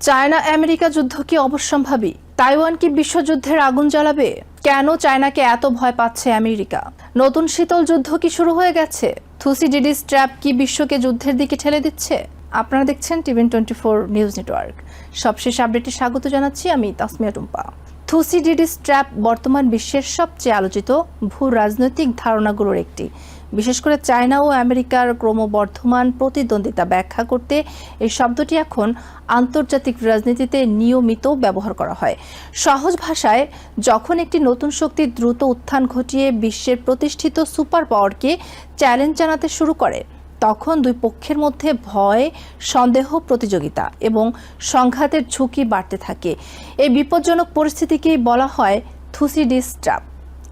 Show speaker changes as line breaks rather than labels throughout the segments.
China America যুদ্ধ কি অবশ্যম্ভাবী? তাইওয়ান কি বিশ্বযুদ্ধের আগুন জ্বালাবে? কেন চায়নাকে এত ভয় পাচ্ছে আমেরিকা? নতুন শীতল যুদ্ধ কি শুরু হয়ে গেছে? থুসিডিডিস ট্র্যাপ কি বিশ্বকে যুদ্ধের দিকে ঠেলে দিচ্ছে? আপনারা দেখছেন TVN24 নিউজ নেটওয়ার্ক। সবশেষ আপডেটে স্বাগত জানাচ্ছি আমি তাসমিয়া টুম্পা। থুসিডিডিস ট্র্যাপ বর্তমান বিশ্বের সবচেয়ে আলোচিত ভূ রাজনৈতিক ধারণাগুলোর একটি। বিশেষ করে চায়না ও আমেরিকার ক্রমবর্ধমান প্রতিদ্বন্দ্বিতা ব্যাখ্যা করতে এই শব্দটি এখন আন্তর্জাতিক রাজনীতিতে নিয়মিত ব্যবহার করা হয়। সহজ ভাষায়, যখন একটি নতুন শক্তি দ্রুত উত্থান ঘটিয়ে বিশ্বের প্রতিষ্ঠিত সুপার পাওয়ারকে চ্যালেঞ্জ জানাতে শুরু করে, তখন দুই পক্ষের মধ্যে ভয়, সন্দেহ, প্রতিযোগিতা এবং সংঘাতের ঝুঁকি বাড়তে থাকে। এই বিপজ্জনক পরিস্থিতিকেই বলা হয় থুসিডিডিস ট্র্যাপ।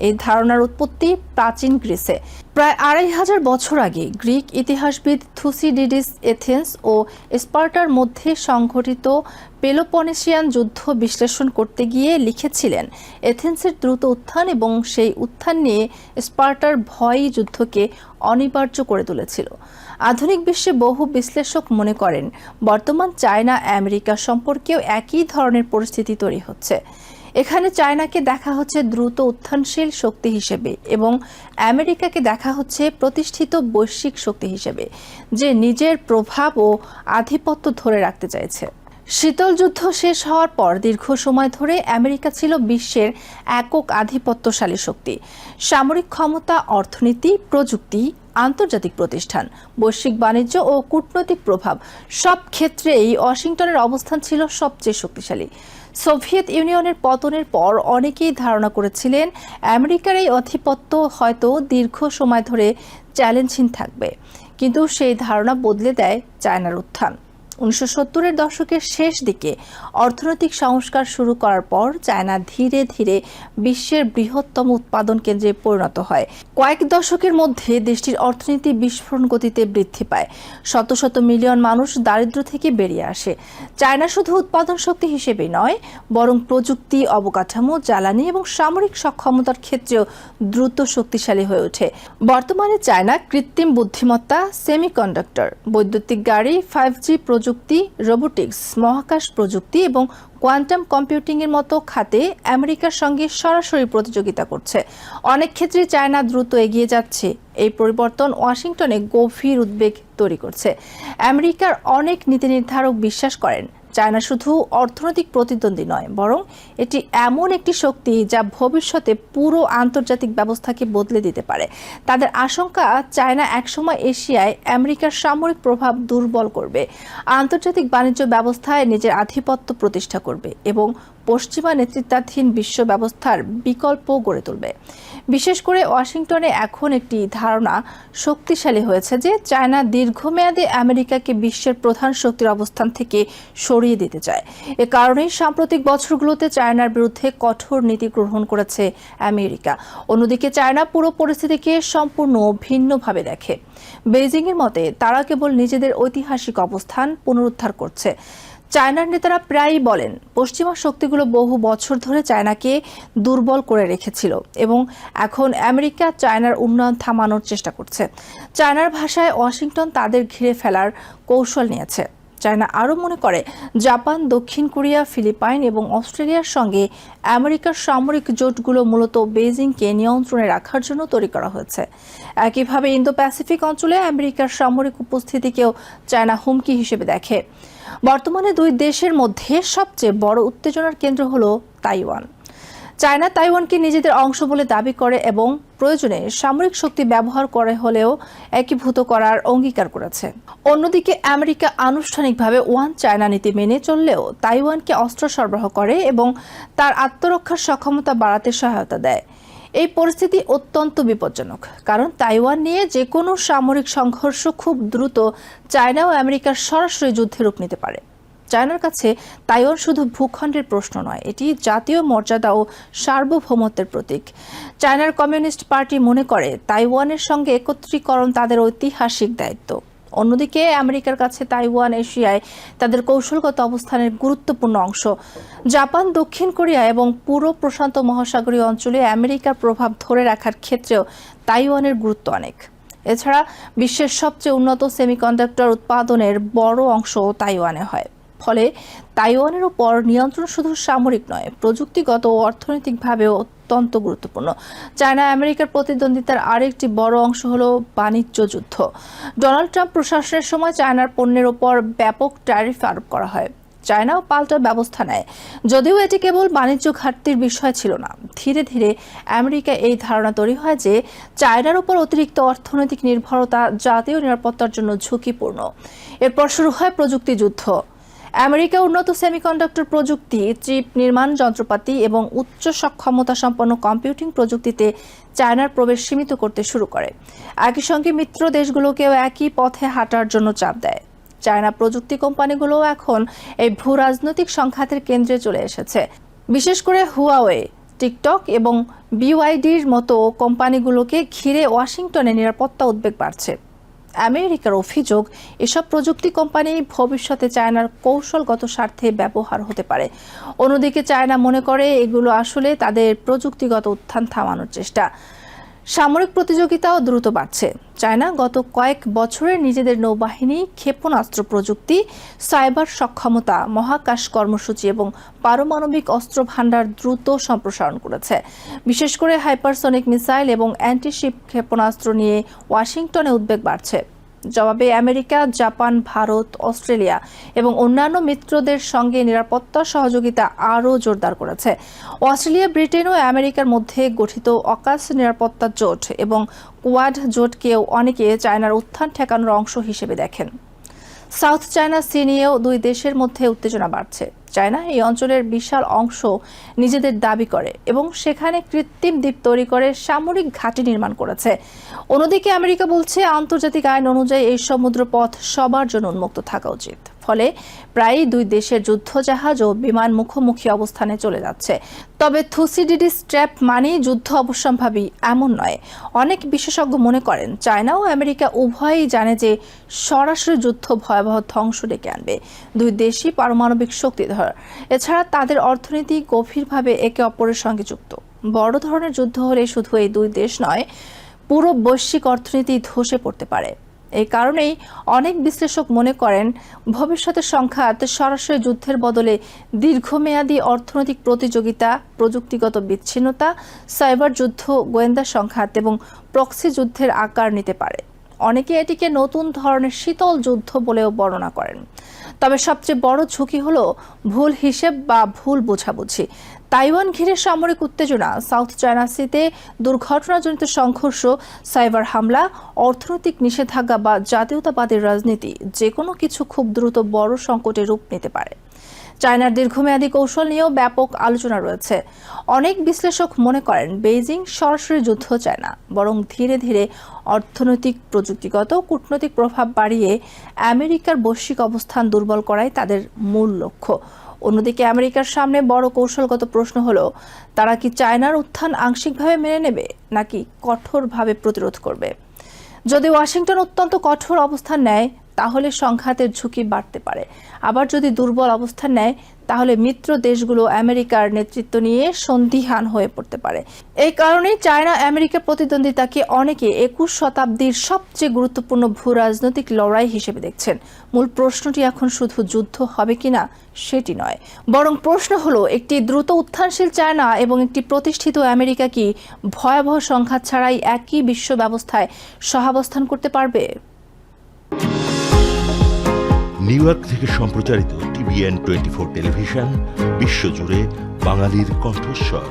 এই ধারণার উৎপত্তি প্রাচীন গ্রিসে। প্রায় ২৫০০ বছর আগে গ্রিক ইতিহাসবিদ থুসিডিডিস এথেন্স ও স্পার্টার মধ্যে সংঘটিত পেলোপনেশিয়ান যুদ্ধ বিশ্লেষণ করতে গিয়ে লিখেছিলেন, এথেন্সের দ্রুত উত্থান এবং সেই উত্থান নিয়ে স্পার্টার ভয়ই যুদ্ধকে অনিবার্য করে তুলেছিল। আধুনিক বিশ্বে বহু বিশ্লেষক মনে করেন, বর্তমান চায়না আমেরিকা সম্পর্কেও একই ধরনের পরিস্থিতি তৈরি হচ্ছে। এখানে চায়নাকে দেখা হচ্ছে দ্রুত উত্থানশীল শক্তি হিসেবে এবং আমেরিকাকে দেখা হচ্ছে প্রতিষ্ঠিত বৈশ্বিক শক্তি হিসেবে, যে নিজের প্রভাব ও আধিপত্য ধরে রাখতে চাইছে। শীতল যুদ্ধ শেষ হওয়ার পর দীর্ঘ সময় ধরে আমেরিকা ছিল বিশ্বের একক আধিপত্যশালী শক্তি। সামরিক ক্ষমতা, অর্থনীতি, প্রযুক্তি, আন্তর্জাতিক প্রতিষ্ঠান, বৈশ্বিক বাণিজ্য ও কূটনৈতিক প্রভাব সব ক্ষেত্রেই ওয়াশিংটনের অবস্থান ছিল সবচেয়ে শক্তিশালী। সোভিয়েত ইউনিয়নের পতনের পর অনেকেই ধারণা করেছিলেন, আমেরিকার এই আধিপত্য হয়তো দীর্ঘ সময় ধরে চ্যালেঞ্জহীন থাকবে। কিন্তু সেই ধারণা বদলে দেয় চায়নার উত্থান। ১৯৭০-এর দশকের শেষ দিকে অর্থনৈতিক সংস্কার শুরু করার পর চায়না ধীরে ধীরে বিশ্বের বৃহত্তম উৎপাদন কেন্দ্রে পরিণত হয়। কয়েক দশকের মধ্যে দেশটির অর্থনীতি বিস্ফোরণ গতিতে বৃদ্ধি পায়। শত শত মিলিয়ন মানুষ দারিদ্র্য থেকে বেরিয়ে আসে। চায়না শুধু উৎপাদন শক্তি হিসেবেই নয়, বরং প্রযুক্তি, অবকাঠামো, জ্বালানি এবং সামরিক সক্ষমতার ক্ষেত্রেও দ্রুত শক্তিশালী হয়ে ওঠে। বর্তমানে চায়না কৃত্রিম বুদ্ধিমত্তা, সেমিকন্ডাক্টর, বৈদ্যুতিক গাড়ি, 5G প্রযুক্তি, রোবোটিক্স, মহাকাশ প্রযুক্তি এবং কোয়ান্টাম কম্পিউটিংয়ের মতো খাতে আমেরিকার সঙ্গে সরাসরি প্রতিযোগিতা করছে। অনেক ক্ষেত্রে চায়না দ্রুত এগিয়ে যাচ্ছে। এই পরিবর্তন ওয়াশিংটনে গভীর উদ্বেগ তৈরি করছে। আমেরিকার অনেক নীতি নির্ধারক বিশ্বাস করেন, চায়না শুধু অর্থনৈতিক প্রতিদ্বন্দ্বী নয়, বরং এটি এমন একটি শক্তি যা ভবিষ্যতে পুরো আন্তর্জাতিক ব্যবস্থাকে বদলে দিতে পারে। তাদের আশঙ্কা, চায়না একসময় এশিয়ায় আমেরিকার সামরিক প্রভাব দুর্বল করবে, আন্তর্জাতিক বাণিজ্য ব্যবস্থায় নিজের আধিপত্য প্রতিষ্ঠা করবে এবং পশ্চিমা নেতৃত্বাধীন বিশ্ব ব্যবস্থার বিকল্প গড়ে তুলবে। বিশেষ করে ওয়াশিংটনে এখন একটি ধারণা শক্তিশালী হয়েছে যে চায়না দীর্ঘমেয়াদে আমেরিকাকে বিশ্বের প্রধান শক্তির অবস্থান থেকে সরিয়ে দিতে চায়। এ কারণেই সাম্প্রতিক বছরগুলোতে চায়নার বিরুদ্ধে কঠোর নীতি গ্রহণ করেছে আমেরিকা। অন্যদিকে চায়না পুরো পরিস্থিতিকে সম্পূর্ণ ভিন্নভাবে দেখে। বেইজিংয়ের মতে, তারা কেবল নিজেদের ঐতিহাসিক অবস্থান পুনরুদ্ধার করছে। চায়নার নেতারা প্রায়ই বলেন, পশ্চিমা শক্তিগুলো বহু বছর ধরে চায়নাকে দুর্বল করে রেখেছিল এবং এখন আমেরিকা চায়নার উন্নয়ন থামানোর চেষ্টা করছে। চায়নার ভাষায়, ওয়াশিংটন তাদের ঘিরে ফেলার কৌশল নিয়েছে। চায়না আরও মনে করে, জাপান, দক্ষিণ কোরিয়া, ফিলিপাইন এবং অস্ট্রেলিয়ার সঙ্গে আমেরিকার সামরিক জোটগুলো মূলত বেইজিংকে নিয়ন্ত্রণে রাখার জন্য তৈরি করা হয়েছে। একইভাবে ইন্দো প্যাসিফিক অঞ্চলে আমেরিকার সামরিক উপস্থিতিকেও চায়না হুমকি হিসেবে দেখে। বর্তমানে দুই দেশের মধ্যে সবচেয়ে বড় উত্তেজনার কেন্দ্র হল তাইওয়ান। চায়না তাইওয়ানকে নিজেদের অংশ বলে দাবি করে এবং প্রয়োজনে সামরিক শক্তি ব্যবহার করে হলেও একীভূত করার অঙ্গীকার করেছে। অন্যদিকে আমেরিকা আনুষ্ঠানিকভাবে ওয়ান চায়না নীতি মেনে চললেও তাইওয়ানকে অস্ত্র সরবরাহ করে এবং তার আত্মরক্ষার সক্ষমতা বাড়াতে সহায়তা দেয়। এই পরিস্থিতি অত্যন্ত বিপজ্জনক, কারণ তাইওয়ান নিয়ে যে কোনো সামরিক সংঘর্ষ খুব দ্রুত চায়না ও আমেরিকার সরাসরি যুদ্ধে রূপ নিতে পারে। চায়নার কাছে তাইওয়ান শুধু ভূখণ্ডের প্রশ্ন নয়, এটি জাতীয় মর্যাদা ও সার্বভৌমত্বের প্রতীক। চায়নার কমিউনিস্ট পার্টি মনে করে, তাইওয়ানের সঙ্গে একত্রীকরণ তাদের ঐতিহাসিক দায়িত্ব। অন্যদিকে আমেরিকার কাছে তাইওয়ান এশিয়ায় তাদের কৌশলগত অবস্থানের গুরুত্বপূর্ণ অংশ। জাপান, দক্ষিণ কোরিয়া এবং পুরো প্রশান্ত মহাসাগরীয় অঞ্চলে আমেরিকার প্রভাব ধরে রাখার ক্ষেত্রেও তাইওয়ানের গুরুত্ব অনেক। এছাড়া বিশ্বের সবচেয়ে উন্নত সেমিকন্ডাক্টর উৎপাদনের বড় অংশ তাইওয়ানে হয়। ফলে তাইওয়ানের উপর নিয়ন্ত্রণ শুধু সামরিক নয়, প্রযুক্তিগত ও অর্থনৈতিকভাবেও অত্যন্ত গুরুত্বপূর্ণ। চায়না আমেরিকার প্রতিদ্বন্দ্বিতার আরেকটি বড় অংশ হলো বাণিজ্য যুদ্ধ। ডোনাল্ড ট্রাম্প প্রশাসনের সময় চায়নার পণ্যের উপর ব্যাপক ট্যারিফ আরোপ করা হয়। চায়নাও পাল্টা ব্যবস্থা নেয়, যদিও এটি কেবল বাণিজ্য ঘাটতির বিষয় ছিল না। ধীরে ধীরে আমেরিকা এই ধারণা তৈরি হয় যে চায়নার উপর অতিরিক্ত অর্থনৈতিক নির্ভরতা জাতীয় নিরাপত্তার জন্য ঝুঁকিপূর্ণ। এরপর শুরু হয় প্রযুক্তি যুদ্ধ। আমেরিকা উন্নত সেমিকন্ডাক্টর প্রযুক্তি, চিপ নির্মাণ যন্ত্রপাতি এবং উচ্চ সক্ষমতা সম্পন্ন কম্পিউটিং প্রযুক্তিতে চায়নার প্রবেশ সীমিত করতে শুরু করে। একই সঙ্গে মিত্র দেশগুলোকেও একই পথে হাঁটার জন্য চাপ দেয়। চায়না প্রযুক্তি কোম্পানিগুলো এখন এই ভূ রাজনৈতিক সংঘাতের কেন্দ্রে চলে এসেছে। বিশেষ করে হুয়াওয়ে, টিকটক এবং বিওয়াইডির মতো কোম্পানিগুলোকে ঘিরে ওয়াশিংটনে নিরাপত্তা উদ্বেগ বাড়ছে। আমেরিকার অভিযোগ, এসব প্রযুক্তি কোম্পানি ভবিষ্যতে চায়নার কৌশলগত স্বার্থে ব্যবহার হতে পারে। অন্যদিকে চায়না মনে করে এগুলো আসলে তাদের প্রযুক্তিগত উত্থান থামানোর চেষ্টা। সামরিক প্রতিযোগিতাও দ্রুত বাড়ছে। চায়না গত কয়েক বছরে নিজেদের নৌবাহিনী, ক্ষেপণাস্ত্র প্রযুক্তি, সাইবার সক্ষমতা, মহাকাশ কর্মসূচি এবং পারমাণবিক অস্ত্র ভান্ডার দ্রুত সম্প্রসারণ করেছে। বিশেষ করে হাইপারসনিক মিসাইল এবং অ্যান্টিশিপ ক্ষেপণাস্ত্র নিয়ে ওয়াশিংটনে উদ্বেগ বাড়ছে। জবাবে আমেরিকা, জাপান, ভারত, অস্ট্রেলিয়া এবং অন্যান্য মিত্রদের সঙ্গে নিরাপত্তা সহযোগিতা আরও জোরদার করেছে। অস্ট্রেলিয়া, ব্রিটেন ও আমেরিকার মধ্যে গঠিত অকাস নিরাপত্তা জোট এবং কোয়াড জোটকেও অনেকে চায়নার উত্থান ঠেকানোর অংশ হিসেবে দেখেন। সাউথ চায়না সি নিয়েও দুই দেশের মধ্যে উত্তেজনা বাড়ছে। চায়না এই অঞ্চলের বিশাল অংশ নিজেদের দাবি করে এবং সেখানে কৃত্রিম দ্বীপ তৈরি করে সামরিক ঘাঁটি নির্মাণ করেছে। অন্যদিকে আমেরিকা বলছে আন্তর্জাতিক আইন অনুযায়ী এই সমুদ্র পথ সবার জন্য উন্মুক্ত থাকা উচিত। ফলে প্রায়ই দুই দেশের যুদ্ধজাহাজ ও বিমান মুখোমুখি অবস্থানে চলে যাচ্ছে। তবে থুসিডিডিস স্ট্র্যাপ মানেই যুদ্ধ অবশ্যম্ভাবী এমন নয়। অনেক বিশেষজ্ঞ মনে করেন চায়না ও আমেরিকা উভয়ই জানে যে সরাসরি যুদ্ধ ভয়াবহ ধ্বংস ডেকে আনবে। দুই দেশই পারমাণবিক শক্তিধর। এছাড়া তাদের অর্থনীতি গভীরভাবে একে অপরের সঙ্গে যুক্ত। বড় ধরনের যুদ্ধ হলে শুধু এই দুই দেশ নয়, পুরো বৈশ্বিক অর্থনীতি ধসে পড়তে পারে। এই কারণেই অনেক বিশ্লেষক মনে করেন ভবিষ্যতের সংঘাত সরাসরি যুদ্ধের বদলে দীর্ঘমেয়াদী অর্থনৈতিক প্রতিযোগিতা, প্রযুক্তিগত বিচ্ছিন্নতা, সাইবার যুদ্ধ, গোয়েন্দা সংঘাত এবং প্রক্সি যুদ্ধের আকার নিতে পারে। অনেকে এটিকে নতুন ধরনের শীতল যুদ্ধ বলেও বর্ণনা করেন। তবে সবচেয়ে বড় ঝুঁকি হলো ভুল হিসেব বা ভুল বোঝাবুঝি। তাইওয়ান ঘিরে সামরিক উত্তেজনা, সাউথ চায়না সিতে দুর্ঘটনাজনিত সংঘর্ষ, সাইবার হামলা, অর্থনৈতিক নিষেধাজ্ঞা বা জাতীয়তাবাদের রাজনীতি, যে কোনো কিছু খুব দ্রুত বড় সংকটে রূপ নিতে পারে। চায়নার দীর্ঘমেয়াদী কৌশল নিয়েও ব্যাপক আলোচনা রয়েছে। অনেক বিশ্লেষক মনে করেন বেইজিং সরাসরি যুদ্ধ চায় না, বরং ধীরে ধীরে অর্থনৈতিক, প্রযুক্তিগত, কূটনৈতিক প্রভাব বাড়িয়ে আমেরিকার বৈশ্বিক অবস্থান দুর্বল করাই তাদের মূল লক্ষ্য। অন্যদিকে আমেরিকার সামনে বড় কৌশলগত প্রশ্ন হলো, তারা কি চায়নার উত্থান আংশিকভাবে মেনে নেবে নাকি কঠোরভাবে প্রতিরোধ করবে। যদি ওয়াশিংটন অত্যন্ত কঠোর অবস্থান নেয় তাহলে সংঘাতের ঝুঁকি বাড়তে পারে। আবার যদি দুর্বল অবস্থান নেয় তাহলে মিত্র দেশগুলো আমেরিকার নেতৃত্ব নিয়ে সন্দিহান হয়ে পড়তে পারে। এই কারণে চায়না আমেরিকা প্রতিদ্বন্দ্বিতাকে অনেকে 21 শতাব্দীর সবচেয়ে গুরুত্বপূর্ণ ভূ রাজনৈতিক লড়াই হিসেবে দেখছেন। মূল প্রশ্নটি এখন শুধু যুদ্ধ হবে কিনা সেটি নয়, বরং প্রশ্ন হলো একটি দ্রুত উত্থানশীল চায়না এবং একটি প্রতিষ্ঠিত আমেরিকা কি ভয়াবহ সংঘাত ছাড়াই একই বিশ্ব ব্যবস্থায় সহাবস্থান করতে পারবে।
নিউ ইয়র্ক থেকে সম্প্রচারিত TVN 24 টেলিভিশন, বিশ্বজুড়ে বাঙালির কণ্ঠস্বর।